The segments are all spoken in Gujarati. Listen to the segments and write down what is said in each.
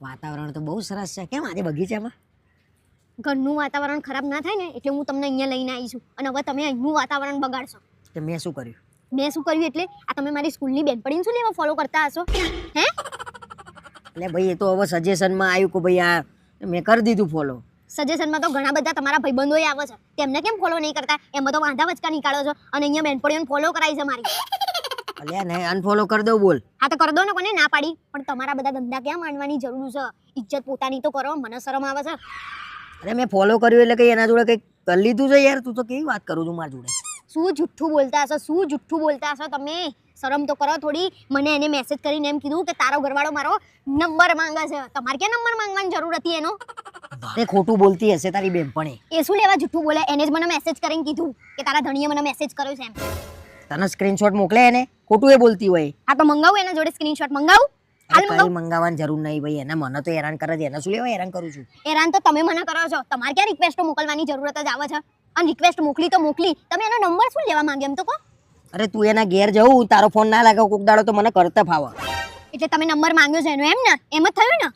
વાતાવરણ તો બહુ સરસ છે. કેમ આજે બગીચામાં? ઘરનું વાતાવરણ ખરાબ ના થાય ને એટલે હું તમને અહીંયા લઈને આવી છું અને હવે તમે અહીંનું વાતાવરણ બગાડશો. કે મેં શું કર્યું? મેં શું કર્યું એટલે આ તમે મારી સ્કૂલની બેનપણીને શું લેવા ફોલો કરતા હશો હે? એટલે ભાઈ એ તો હવે સજેશનમાં આવ્યું કે ભાઈ આ મેં કરી દીધું ફોલો. સજેશનમાં તો ઘણા બધા તમારા ભાઈબંધોય આવે છે, તેમને કેમ ફોલો નહીં કરતા? એમાં તો વાંધા વચકા નીકાળો છો અને અહીંયા બેનપણીઓને ફોલો કરાવી છે મારી. અલ્યા નહીં, અનફોલો કરી દઉં બોલ. હા તો કરી દો ને, કોને ના પાડી? પણ તમારા બધા ધંધા ક્યાં માંડવાની જરૂર છે? ઇજ્જત પોતાની તો કરો, મને શરમ આવે છે. અરે મેં ફોલો કર્યું એટલે કઈ એના જોડે કઈ કરી લીધું છે યાર? તું તો કેવી વાત કરું છું મારા જોડે? શું જુઠ્ઠું બોલતા હશો, શું જુઠ્ઠું બોલતા હશો તમે? શરમ તો કરો થોડી. મને એને મેસેજ કરીને એમ કીધું કે તારો ઘરવાળો મારો નંબર માંગે છે. તમારે ક્યાં નંબર માંગવાની જરૂર હતી એનો? અરે ખોટું બોલતી હશે તારી બેનપણી. એ શું લેવા જુઠ્ઠું બોલે? એને જ મને મેસેજ કરીને કીધું કે તારા ધણીએ મને મેસેજ કર્યો છે એમ. તને સ્ક્રીનશોટ મોકલે એને? ખોટું એ બોલતી હોય. હા તો મંગાવું એના જોડે સ્ક્રીનશોટ મંગાવું? હાલ કઈ મંગાવું. મંગાવવાની જરૂર નહીં ભાઈ. એને મને તો હેરાન કરે છે, એને શું લેવા હેરાન કરું છું? હેરાન તો તમે મને કરો છો. તમારે ક્યાં રિક્વેસ્ટો મોકલવાની જરૂરત જ આવે છે? અને રિક્વેસ્ટ મોકલી તો મોકલી, તમે એનો નંબર શું લેવા માંગે એમ તો કહો? અરે તું એના ઘેર જવું, તારો ફોન ના લાગે કોક દાડો તો મને કરતા ફાવે. એટલે તમે નંબર માંગ્યો છે એનો એમ ને? એમ જ થયું ને?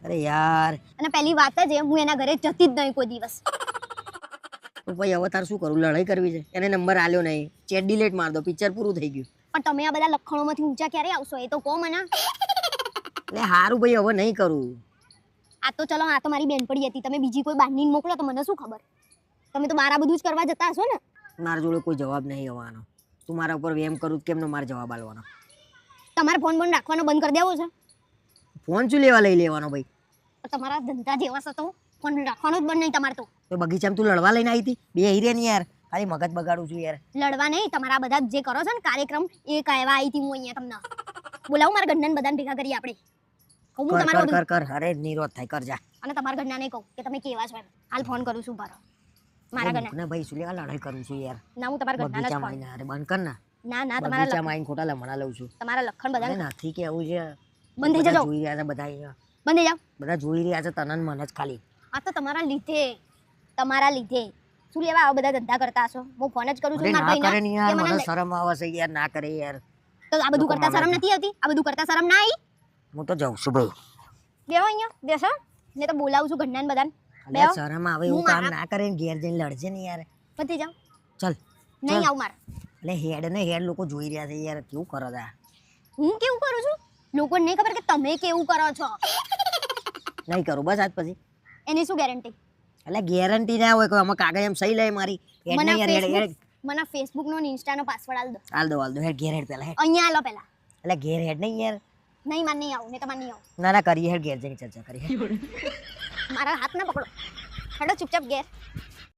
અરે યાર. અને પહેલી વાત જ હું એના ઘરે જતી જ નહીં કોઈ દિવસ. તો ભાઈ હવે તાર શું કરું? લડાઈ કરવી છે? એને નંબર આલ્યો નહીં, ચેટ ડિલીટ માર દો, પિક્ચર પૂરું થઈ ગયું. પણ તમે આ બધા લખણોમાંથી ઊંચા ક્યારે આવશો એ તો કહો મને. એટલે હારું ભાઈ હવે નહીં કરું. આ તો ચલો, આ તો મારી બેનપણી હતી. તમે બીજી કોઈ બહારની મોકલો તો મને શું ખબર? તમે તો મારા બધું જ કરવા જતા હશો ને. મારા જોડે કોઈ જવાબ નહીં આવવાનો. તું મારા ઉપર વેમ કરું કેમનો મારે જવાબ આલવાનો? તમારે ફોન બંધ રાખવાનો બંધ કરી દેવો છે? ફોન શું લેવા લઈ લેવાનો ભાઈ? તમારા ધંધા જેવા છે તો ફોન રાખવાનો જ બંધ નહીં તમારે તો. તો બગીચામાં તું લડવા લઈને આવી હતી? બે હીરે ને યાર, ખાલી મગજ બગાડું છું યાર. લડવા નહીં, તમારા બધા જે કરો છો ને કાર્યક્રમ એ કહેવા આવી હતી હું અહીંયા તમને. બોલાવું મારા ઘરના બધાને ભેગા કરી આપણે. કહું હું તમારું કર કર કર. અરે નિરોધ થાય, કર જા. અને તમારા ઘરના નહીં કહું કે તમે કેવા છો એમ. હાલ ફોન કરું છું બારો મારા ઘરના. ને ભાઈ શું લેવા લડાઈ કરું છું યાર? ના હું તમારા ઘરના જ બગીચામાં ફોન. આવીને અરે બંધ કર ના. ના ના તમારા બગીચામાં આવીને ખોટા લમણા લઉં છું. તમારા લખણ અરે બધા નથી કેવું છે. બંધ થઈ જજો. જોઈ રહ્યા છે બધા અહીંયા. બંધ થઈ જાઓ. બધા જોઈ રહ્યા છે તને ને મને જ ખાલી. આ તો તમારા લીધે, તમારા લીધે. શું લેવા આવા બધા ધંધા કરતા હશો? હું ફોન જ કરું છું અરે મારા ના કરે ને યાર, ભાઈને. મને શરમ આવે છે યાર. ના કરે યાર. તો આ બધું લોકો કરતા શરમ નથી આવતી? આ બધું કરતા શરમ ના આવી? હું તો જાઉં છું ભાઈ. બેહો અહીંયા, બેસો. ને તો બોલાવું છું ઘરના ને બધાને. અલ્યા બેહો. શરમ આવે એવું કામ ના કરે ને ઘેર જઈને લડજે ને યાર. પતી જાઓ. ચલ. નહીં આવું મારે. એટલે હેડ ને હેડ લોકો જોઈ રહ્યા છે યાર. કેવું કરો તા? હું કેવું કરું છું? લોકોને નહીં ખબર કે તમે કેવું કરો છો. નહીં કરું બસ આજ પછી. એની શું ગેરંટી? એટલે ગેરંટી ના હોય કે આમાં કાગળ એમ સહી લે મારી. હેડ ને યાર, હેડ હેડ. મને Facebook no Insta no password આલ દો. હાલ દો હેડ. ઘેર હેડ પેલા હેડ. અહીંયા આલો પહેલા. એટલે ઘેર હેડ નહીં યાર. નહીં માર નહીં આવું, ને તમારે નહીં આવું. ના ના કરીએ હેડ. ઘેર જઈને ચર્ચા કરીએ. મારા હાથ ના પકડો. હેડો ચૂપચાપ ઘેર.